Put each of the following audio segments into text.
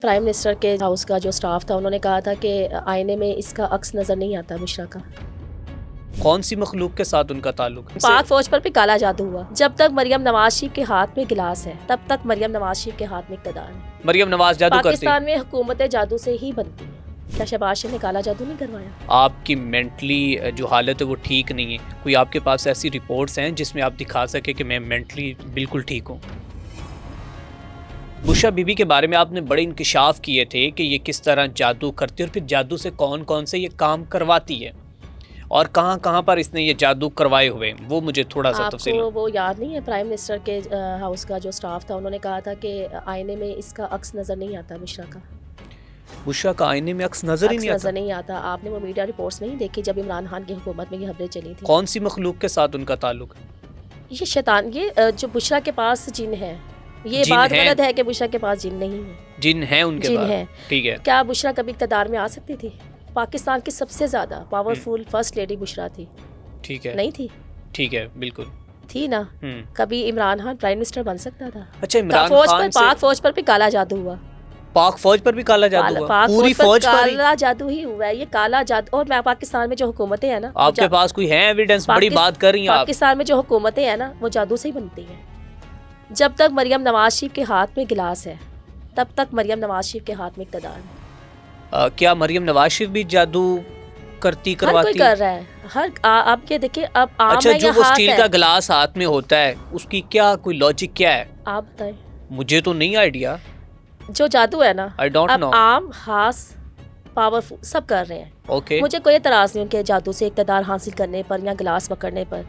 Prime minister के house का जो स्टाफ था उन्होंने कहा था कि आईने में इसका अक्स नज़र नहीं आता बुशरा का। कौन सी मखलूक के साथ उनका ताल्लुक? पाक फौज पर भी काला जादू हुआ। जब तक मरियम नवाज शरीफ के हाथ में गिलास है तब तक मरियम नवाज शरीफ के हाथ में इक़्तिदार है। मरियम नवाज जादू करती है? पाकिस्तान में हुकूमतें जादू से ही बनती हैं। क्या शहबाज शरीफ ने काला जादू नहीं करवाया? आपकी मेंटली जो हालत है वो ठीक नहीं है। कोई आपके पास ऐसी रिपोर्ट्स हैं जिसमें आप दिखा सके कि मैं मेंटली बिल्कुल ठीक हूँ? बुशरा बीबी के बारे में आपने बड़े इंकशाफ किए थे कि ये किस तरह जादू करती है और फिर जादू से कौन कौन से ये काम करवाती है और कहाँ कहाँ पर इसने ये जादू करवाए हुए, वो मुझे थोड़ा सा तफसील। आपको वो याद नहीं है? प्राइम मिनिस्टर के हाउस का जो स्टाफ था उन्होंने कहा था कि आईने में इसका अक्स नज़र नहीं आता बुशरा का। बुशरा का आईने में अक्स नजर ही नहीं आता? नहीं आता। आपने वो मीडिया रिपोर्ट्स नहीं देखी जब इमरान खान की हुकूमत में ये खबरें चली थी? कौन सी मखलूक के साथ उनका ताल्लुक है? ये शैतान, ये जो बुशरा के पास जिन है, ये बात गलत है कि बुशरा के पास जिन नहीं है। जिन है उनके जिन पास है। ठीक है। क्या बुशरा कभी इक़्तिदार में आ सकती थी? पाकिस्तान की सबसे ज्यादा पावरफुल फर्स्ट लेडी बुशरा थी। ठीक है। नहीं थी? ठीक है, बिल्कुल थी ना। कभी इमरान खान प्राइम मिनिस्टर बन सकता था? अच्छा, इमरान खान पाक फौज पर भी काला जादू हुआ। पाक फौज पर भी काला जादू हुआ? पूरी फौज पर काला जादू ही हुआ है। ये काला जादू। और मैं पाकिस्तान में जो हुकूमतें हैं ना, आपके पास कोई है एविडेंस? बड़ी बात कर रही हैं आप। पाकिस्तान में जो हुकूमतें हैं ना वो जादू से ही बनती हैं। जब तक मरियम नवाज शरीफ के हाथ में गिलास है तब तक मरियम नवाज शरीफ के हाथ में इक़्तिदार है। क्या मरियम नवाज शरीफ भी जादू करवाती? हर कोई कर रहा है। आप ये देखिए, अब आम अच्छा, जो वो स्टील का है। गिलास हाथ में होता है उसकी क्या कोई लॉजिक क्या है? आप बताएं। मुझे तो नहीं आइडिया। जो जादू है ना, आई डोंट नो। आम, खास, पावरफुल सब कर रहे हैं। ओके। मुझे कोई एतराज नहीं उनके जादू से इक़्तिदार हासिल करने पर या गिलास पकड़ने पर।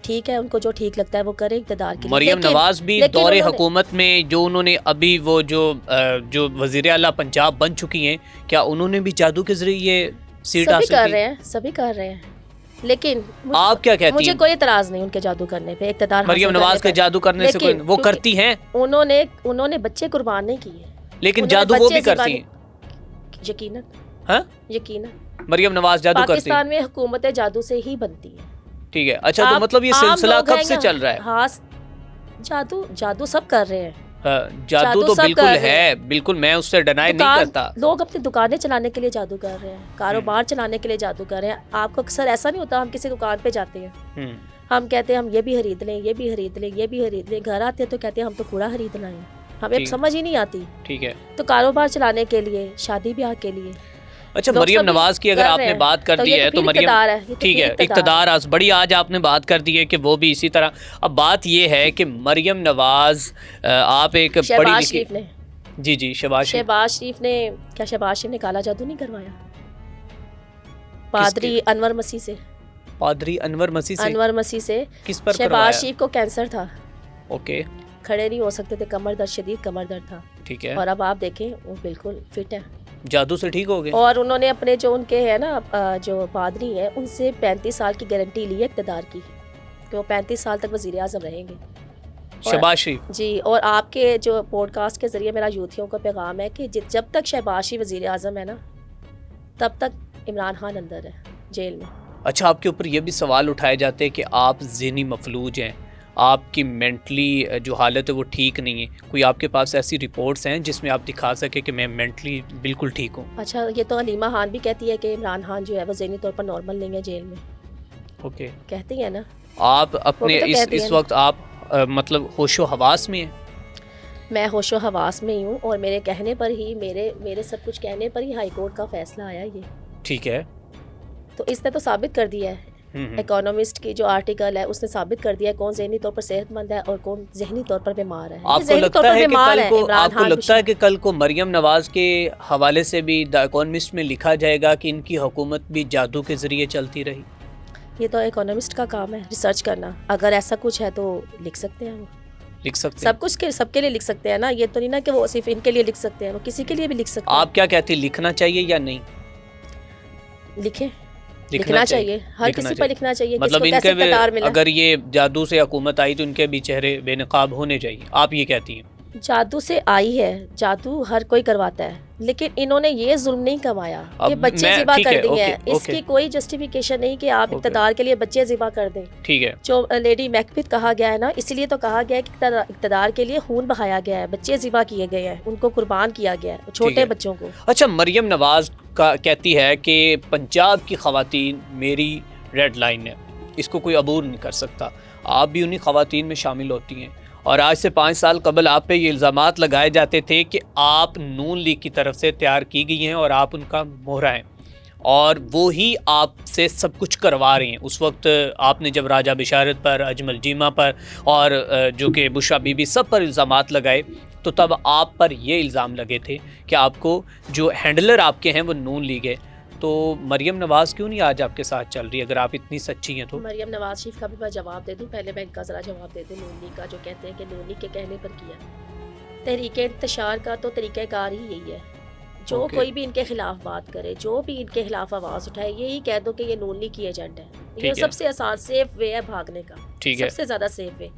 ठीक है, उनको जो ठीक लगता है वो करे इक़्तिदार के लिए। मरियम नवाज भी दौरे हुकूमत में जो उन्होंने अभी वो जो वज़ीर आला पंजाब बन चुकी हैं, क्या उन्होंने भी जादू के जरिए ये सीट हासिल की? कर रहे हैं, सभी कर रहे हैं। लेकिन आप क्या कहती हैं? मुझे कोई एतराज नहीं उनके जादू करने पे, इक़्तिदार मरियम नवाज के जादू करने से कोई, वो करती हैं? उन्होंने बच्चे कुर्बान नहीं किए, लेकिन जादू वो भी करती हैं। यकीनन। हाँ, यकीनन मरियम नवाज जादू करती है। पाकिस्तान में हुकूमतें जादू से ही बनती हैं। ठीक है। अच्छा, तो मतलब ये सिलसिला कब से चल रहा है? हाँ, जादू सब कर रहे हैं। जादू तो बिल्कुल है, बिल्कुल मैं उससे डिनाई नहीं करता। लोग अपनी दुकानें चलाने के लिए जादू कर रहे हैं, कारोबार चलाने के लिए जादू कर रहे हैं। आपको अक्सर ऐसा नहीं होता, हम किसी दुकान पे जाते हैं, हम कहते हैं हम ये भी खरीद लें, ये भी खरीद लें, ये भी खरीद लें। घर आते हैं तो कहते हैं हम तो कूड़ा खरीदना है, हमें समझ ही नहीं आती। ठीक है। तो कारोबार चलाने के लिए, शादी ब्याह के लिए। अच्छा, मरियम नवाज की अगर आपने बात कर दी है तो मरियम, ठीक है, इक़्तिदार बड़ी आज आपने बात कर दी है कि वो भी इसी तरह। अब बात ये है कि मरियम नवाज, आप एक बड़ी जी शहबाज शरीफ ने, क्या शहबाज शरीफ ने काला जादू नहीं करवाया? पादरी अनवर मसीह से। पादरी अनवर मसीह से किस पर? शहबाज शरीफ को कैंसर था। ओके। खड़े नहीं हो सकते थे, कमर दर्द, शदीद कमर दर्द था। ठीक है। और अब आप देखें वो बिल्कुल फिट है, जादू से ठीक हो गए। और उन्होंने अपने जो उनके है ना जो पादरी है उनसे 35 साल की गारंटी ली है इक़्तिदार की कि वो 35 साल तक वज़ीर आज़म रहेंगे, शहबाज शरीफ जी। और आपके जो पॉडकास्ट के जरिए मेरा यूथियों को पैगाम है कि जब तक शहबाज शरीफ वज़ीर आज़म है ना तब तक इमरान खान अंदर है, जेल में। अच्छा, आपके ऊपर ये भी सवाल उठाए जाते हैं कि आप ज़हनी मफलूज हैं, आपकी मेंटली जो हालत है वो ठीक नहीं है। कोई आपके पास ऐसी रिपोर्ट्स हैं जिसमें आप दिखा सके कि मैं मेंटली बिल्कुल ठीक हूँ? अच्छा, ये तो अलीमा खान भी कहती है कि इमरान खान जो है वो ज़हनी तौर पर नॉर्मल नहीं है, जेल में। ओके। कहती है ना। आप अपने इस वक्त आप मतलब होशो हवास में हैं? मैं होशो हवास में ही हूँ और मेरे कहने पर ही, मेरे सब कुछ कहने पर ही हाई कोर्ट का फैसला आया ये। ठीक है। तो इसने तो साबित कर दिया है, इकोनॉमिस्ट की जो आर्टिकल है उसने साबित कर दिया है कौन ज़हनी तौर पर सेहतमंद है और कौन ज़हनी तौर पर बीमार है। आपको लगता है कि कल को मरियम नवाज के हवाले से भी द इकोनॉमिस्ट में लिखा जाएगा कि इनकी हुकूमत भी जादू के जरिए चलती रही? ये तो इकोनॉमिस्ट का काम है रिसर्च करना। अगर ऐसा कुछ है तो लिख सकते हैं, वो लिख सकते सब कुछ के सबके लिए लिख सकते हैं ना। ये तो नहीं ना कि वो सिर्फ इनके लिए लिख सकते हैं, वो किसी के लिए भी लिख सकते हैं। आप क्या कहते हैं, लिखना चाहिए या नहीं? लिखना चाहिए, हर किसी पर लिखना चाहिए। मतलब इनके भी, अगर ये जादू से हुकूमत आई तो इनके भी चेहरे बेनकाब होने चाहिए, आप ये कहती हैं? जादू से आई है, जादू हर कोई करवाता है, लेकिन इन्होंने ये जुल्म नहीं कमाया कि बच्चे ज़िबा कर दिए हैं। इसकी कोई जस्टिफिकेशन नहीं कि आप इक़्तिदार के लिए बच्चे ज़िबा कर दें। ठीक है, जो लेडी मैकबेथ कहा गया है ना, इसलिए तो कहा गया है कि इक़्तिदार के लिए खून बहाया गया है, बच्चे ज़िबा किए गए हैं, उनको कुर्बान किया गया है, छोटे बच्चों को। अच्छा, मरियम नवाज का कहती है कि पंजाब की ख़वातीन मेरी रेड लाइन है, इसको कोई अबूर नहीं कर सकता। आप भी उन्हीं ख़वातीन में शामिल होती हैं, और आज से 5 साल कबल आप पे ये इल्ज़ामात लगाए जाते थे कि आप नून लीग की तरफ से तैयार की गई हैं और आप उनका मोहरा हैं, और वो ही आपसे सब कुछ करवा रही हैं। उस वक्त आपने जब राजा बिशारत पर, अजमल चीमा पर और जो कि बुशरा बीबी सब पर इल्ज़ामात लगाए, तो तब आप पर ये इल्ज़ाम लगे थे कि आपको जो हैंडलर आपके हैं वो नून लीग है। तो मरियम नवाज़ क्यों नहीं आज आपके साथ चल रही, अगर आप इतनी सच्ची हैं तो? मरियम नवाज शरीफ का भी मैं जवाब दे दूं। पहले मैं इनका ज़रा जवाब दे दूं नून लीग का, जो कहते हैं कि नून लीग के कहने पर किया। तहरीक इंतशार का तो तरीक़ाकार ही यही है, जो कोई भी इनके खिलाफ बात करे, जो भी इनके खिलाफ आवाज़ उठाए, यही कह दो कि ये नून लीग की एजेंट है। ये सबसे आसान सेफ वे है भागने का, सबसे ज़्यादा सेफ वे।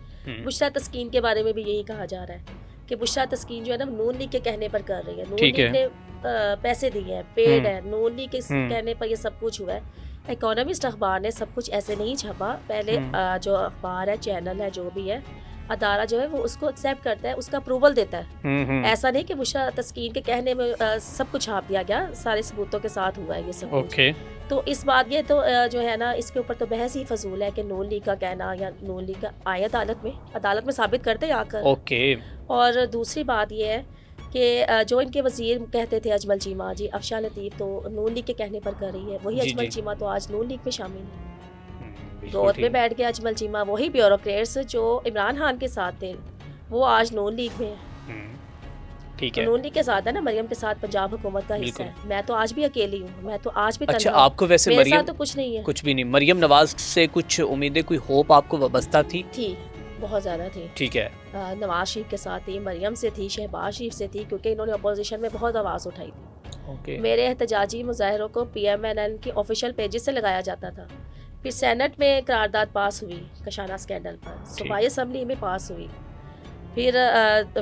बुशरा तस्कीन के बारे में भी यही कहा जा रहा है कि बुशरा तस्कीन जो है ना नून लीग के कहने पर कर रही है। नून लीग ने पैसे दिए हैं, पेड है, नून लीग के कहने पर ये सब कुछ हुआ है। इकोनॉमिस्ट अखबार ने सब कुछ ऐसे नहीं छपा। पहले जो अखबार है, चैनल है, जो भी है, अदारा जो है वो उसको एक्सेप्ट करता है, उसका अप्रूवल देता है। ऐसा नहीं कि बुशरा तस्कीन के कहने में सब कुछ छाप दिया गया, सारे सबूतों के साथ हुआ है ये सब कुछ। तो इस बात ये तो जो है ना, इसके ऊपर तो बहस ही फजूल है कि नून लीग का कहना या नून लीग का आए अदालत में साबित करते आकर। और दूसरी बात ये है कि जो इनके वजीर कहते थे अजमल चीमा जी, अफशा लतीफ़, तो नून लीग के कहने पर कर रही है। वही अजमल चीमा तो आज नून लीग में शामिल है। गोद में बैठ के अजमल चीमा, वही ब्यूरोक्रेट्स जो इमरान खान के साथ थे, वो आज नून लीग में है। ठीक है, नून लीग के साथ है ना, मरियम के साथ पंजाब हुकूमत का हिस्सा है। मैं तो आज भी अकेली हूँ, मैं तो आज भी अच्छा, आपको वैसे मेरे साथ तो कुछ नहीं है, कुछ भी नहीं। मरियम नवाज से कुछ उम्मीदें, कोई होप आपको वाबस्ता थी? बहुत ज़्यादा थी। ठीक है, नवाज शरीफ के साथ थी, मरियम से थी, शहबाज शरीफ से थी, क्योंकि इन्होंने अपोजिशन में बहुत आवाज़ उठाई थी। मेरे एहतजाजी मुजाहरों को PMNN के ऑफिशियल पेजेस से लगाया जाता था। फिर सेनेट में करारदाद पास हुई कशाना स्कैंडल पर, सूबाई असम्बली में पास हुई। फिर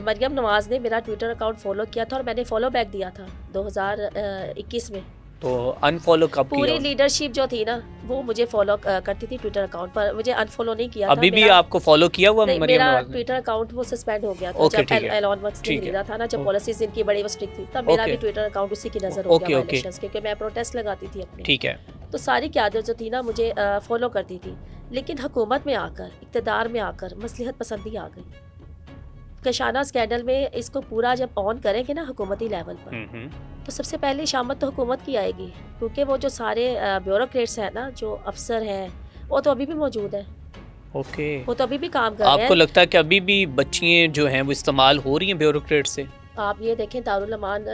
मरियम नवाज़ ने मेरा ट्विटर अकाउंट फॉलो किया था और मैंने फॉलो बैक दिया था 2021 में। तो अनफॉलो कब किया? पूरी लीडरशिप जो थी ना, वो मुझे फॉलो करती थी ट्विटर अकाउंट पर, मुझे अनफॉलो नहीं किया अभी था। भी आपको फॉलो किया हुआ? मेरा ट्विटर अकाउंट वो सस्पेंड हो गया था जब एलॉन मस्क ने खरीदा था ना, जब पॉलिसीज इनकी बड़ी स्ट्रिक्ट थी, तब मेरा भी ट्विटर अकाउंट उसी की नजर हो गया वायलेशंस, क्योंकि मैं प्रोटेस्ट लगाती थी अपनी। ठीक है, तो सारी क़यादत जो थी ना मुझे फॉलो करती थी, लेकिन हुकूमत में आकर, इक़्तिदार में आकर मसलहत पसंदी आ गई। कशाना स्कैंडल में इसको पूरा जब ऑन करेंगे ना हुकूमती लेवल पर, तो सबसे पहले शामत तो हुकूमत की आएगी, क्योंकि वो जो सारे ब्यूरोक्रेट्स हैं ना, जो अफसर हैं, वो तो अभी भी मौजूद है। वो तो अभी भी काम कर रहे हैं। आपको लगता है कि अभी भी बच्चियाँ जो हैं वो इस्तेमाल हो रही हैं ब्यूरोक्रेट से? आप ये देखें, दारुल अमान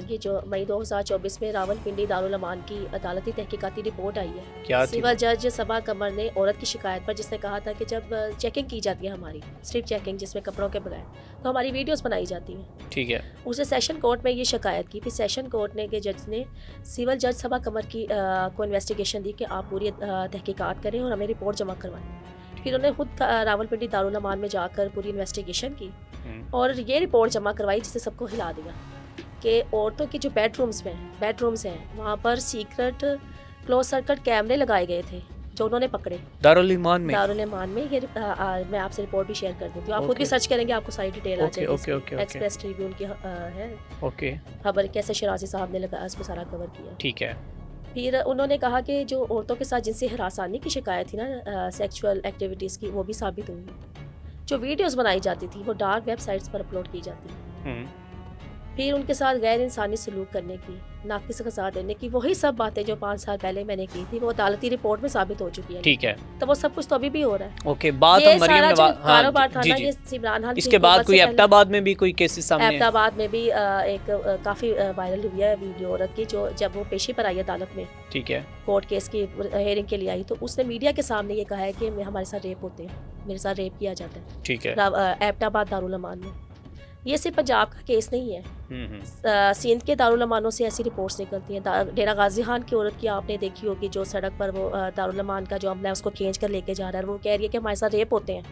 ये जो मई 2024 में रावलपिंडी दारुल अमान की अदालती तहकीकाती रिपोर्ट आई है। क्या सिविल जज सबा कमर ने औरत की शिकायत पर, जिसने कहा था कि जब चेकिंग की जाती है हमारी स्ट्रिप चेकिंग, जिसमें कपड़ों के बगैर, तो हमारी वीडियोस बनाई जाती हैं। ठीक है, उसे सेशन कोर्ट में ये शिकायत की, फिर सेशन कोर्ट ने के जज ने सिविल जज सबा कमर की को इन्वेस्टिगेशन दी कि आप पूरी तहकीकात करें और हमें रिपोर्ट जमा करवाएं। फिर उन्होंने खुद रावलपिंडी दारुल अमान में जाकर पूरी इन्वेस्टिगेशन की और ये रिपोर्ट जमा करवाई, जिससे सबको हिला दिया कि औरतों के जो बेडरूम्स हैं वहाँ पर सीक्रेट क्लोज सर्किट कैमरे लगाए गए थे, जो उन्होंने पकड़े दारुल इमान में। ये मैं आपसे रिपोर्ट भी शेयर कर देती हूँ, आप खुद भी सर्च करेंगे, आपको सारी डिटेल आ जाएगी। एक्सप्रेस ट्रिब्यून की है खबर, कैसे शराजी साहब ने लगा इसको सारा कवर किया। ठीक है, फिर उन्होंने कहा कि जो औरतों के साथ जिनसे हरासानी की शिकायत थी ना, सेक्सुअल एक्टिविटीज़ की, वो भी साबित हुई। जो वीडियोस बनाई जाती थी वो डार्क वेबसाइट्स पर अपलोड की जाती थी। फिर उनके साथ गैर इंसानी सलूक करने की, नाकिस सज़ा देने की, वही सब बातें जो 5 साल पहले मैंने की थी, वो अदालती रिपोर्ट में साबित हो चुकी है। ठीक है, तो वो सब कुछ तो अभी भी हो रहा है। ओके, बात ये सारा जो कारोबार था ना, ये इमरान खान। इसके बाद कोई एबटाबाद में भी कोई केसेस सामने आए? एबटाबाद में भी एक काफ़ी वायरल हुई है वीडियो औरत की, जो जब वो पेशी पर आई अदालत में, ठीक है, कोर्ट केस की हेयरिंग के लिए आई, तो उसने मीडिया के सामने ये कहा है कि हमारे साथ रेप होते हैं, मेरे साथ रेप किया जाता है। ठीक है, एबटाबाद दारुल अमान में। ये सिर्फ पंजाब का केस नहीं है, सिंध के दारुल अमानों से ऐसी रिपोर्ट्स निकलती हैं। डेरा गाजी खान की औरत की आपने देखी होगी, जो सड़क पर वो दारुल अमान का जो अमला है उसको खींच कर लेके जा रहा है, वो कह रही है कि हमारे साथ रेप होते हैं।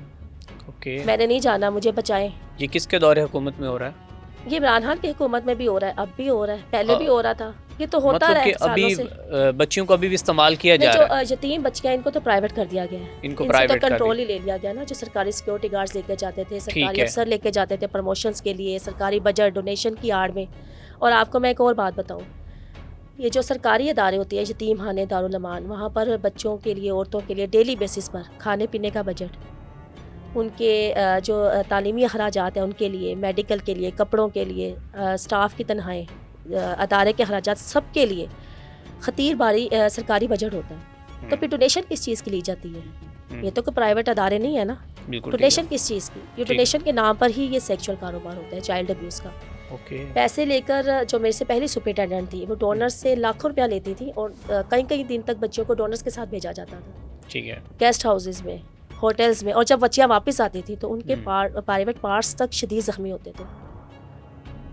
ओके, मैंने नहीं जाना, मुझे बचाएं। ये किसके दौरे हुकूमत में हो रहा है? ये इमरान खान की हुकूमत में भी हो रहा है, अब भी हो रहा है, पहले भी हो रहा था, ये तो होता मतलब रहा कि है सालों अभी से। बच्चियों को अभी भी इस्तेमाल किया जा जो रहा है। यतीम बच्चियां, इनको तो प्राइवेट कर दिया गया है, इनको इनसे प्राइवेट तो कर कंट्रोल दिया। ही ले लिया गया ना। जो सरकारी सिक्योरिटी गार्ड्स लेके जाते थे, सरकारी है। अफसर लेके जाते थे प्रमोशंस के लिए, सरकारी बजट डोनेशन की आड़ में। और आपको मैं एक और बात बताऊं, ये जो सरकारी अदारे होती है, यतीम खाने, दारुल अमान, वहाँ पर बच्चों के लिए, औरतों के लिए डेली बेसिस पर खाने पीने का बजट, उनके जो तालीमी अखराजात हैं उनके लिए, मेडिकल के लिए, कपड़ों के लिए, स्टाफ की तनख्वाहें, अदारे के अखराजात, सब के लिए खतीर बारी सरकारी बजट होता है। तो फिर डोनेशन किस चीज़ की ली जाती है? ये तो कोई प्राइवेट अदारे नहीं है ना। डोनेशन किस चीज़ की? ये डोनेशन के नाम पर ही ये सेक्सुअल कारोबार होता है, चाइल्ड अब्यूज़ का। पैसे लेकर, जो मेरे से पहली सुपरिटेंडेंट थी, वो डोनर्स से लाखों रुपया लेती थी और कई कई दिन तक बच्चों को डोनर्स के साथ भेजा जाता था। ठीक है। गेस्ट हाउसेज में, होटल्स में, और जब बच्चियाँ वापस आती थी तो उनके प्राइवेट पार्ट्स तक शदीद ज़ख्मी होते थे।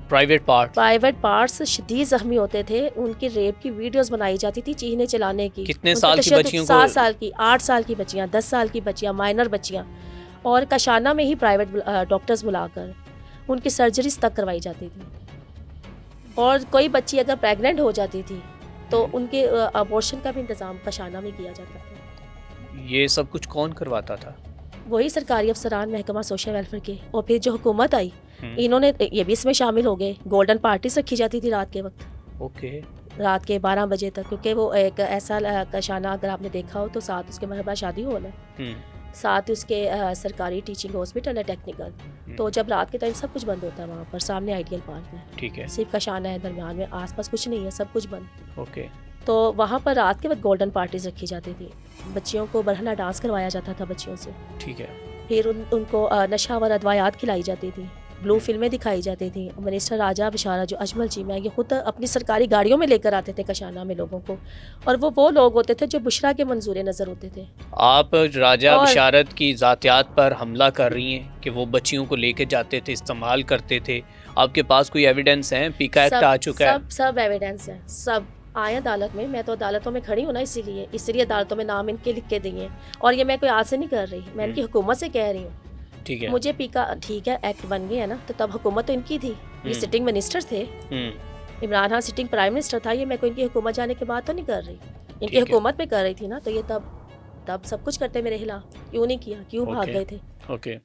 प्राइवेट पार्ट्स शदीद ज़ख्मी होते थे। उनकी रेप की वीडियोस बनाई जाती थी, चीखने चलाने की। कितने साल की बच्चियों को? 7 साल की, 8 साल की बच्चियाँ, 10 साल की बच्चियाँ, माइनर बच्चियाँ, और कशाना में ही प्राइवेट डॉक्टर्स बुलाकर उनकी सर्जरीज तक करवाई जाती थी। और कोई बच्ची अगर प्रेग्नेंट हो जाती थी तो उनके अबॉर्शन का भी इंतज़ाम कशाना में किया जाता था। ये सब कुछ कौन करवाता था? वही सरकारी अफसरान, महकमा सोशल वेलफेयर के। और फिर जो हुकूमत आई, इन्होंने ये भी इसमें शामिल हो गए। गोल्डन पार्टीज रखी जाती थी रात के वक्त, ओके, रात के 12 बजे तक, क्योंकि वो एक ऐसा कशाना, अगर आपने देखा हो तो साथ उसके महबा शादी हॉल है, साथ उसके सरकारी टीचिंग हॉस्पिटल है, टेक्निकल। तो जब रात के टाइम सब कुछ बंद होता है वहाँ पर, सामने आइडियल पार्क है। ठीक है। सिर्फ कशाना है दरमियान में, आसपास कुछ नहीं है, सब कुछ बंद। ओके। तो वहाँ पर रात के वक्त गोल्डन पार्टीज रखी जाती थी, बच्चियों को बरहना डांस करवाया जाता था बच्चियों से। ठीक है। फिर उनको नशावर अदवायात खिलाई जाती थी, ब्लू फिल्में दिखाई जाती थी। मिनिस्टर राजा बिशारा जो अजमल जी में, ये खुद अपनी सरकारी गाड़ियों में लेकर आते थे कशाना में लोगों को, और वो लोग होते थे जो बुशरा के मंजूर नज़र होते थे। आप राजा बिशारत की ज़ातियात पर हमला कर रही हैं कि वो बच्चियों को लेके जाते थे, इस्तेमाल करते थे। आपके पास कोई एविडेंस है? पीका एक्ट आ चुका है, सब एविडेंस है, सब आए अदालत में। मैं तो अदालतों में खड़ी हूँ ना, इसीलिए अदालतों में नाम इनके लिख के दिए। और ये मैं कोई आज से नहीं कर रही, मैं इनकी हुकूमत से कह रही हूँ। ठीक है। मुझे पीका, ठीक है, एक्ट बन गया है ना, तो तब हुकूमत तो इनकी थी, ये सिटिंग मिनिस्टर थे। Imran Khan sitting prime minister था। ये मैं कोई इनकी हुकूमत जाने के बाद तो नहीं कर रही, इनकी हुकूमत में कर रही थी ना। तो ये तब सब कुछ करते मेरे खिलाफ, क्यों नहीं किया, क्यों भाग गए थे? ओके।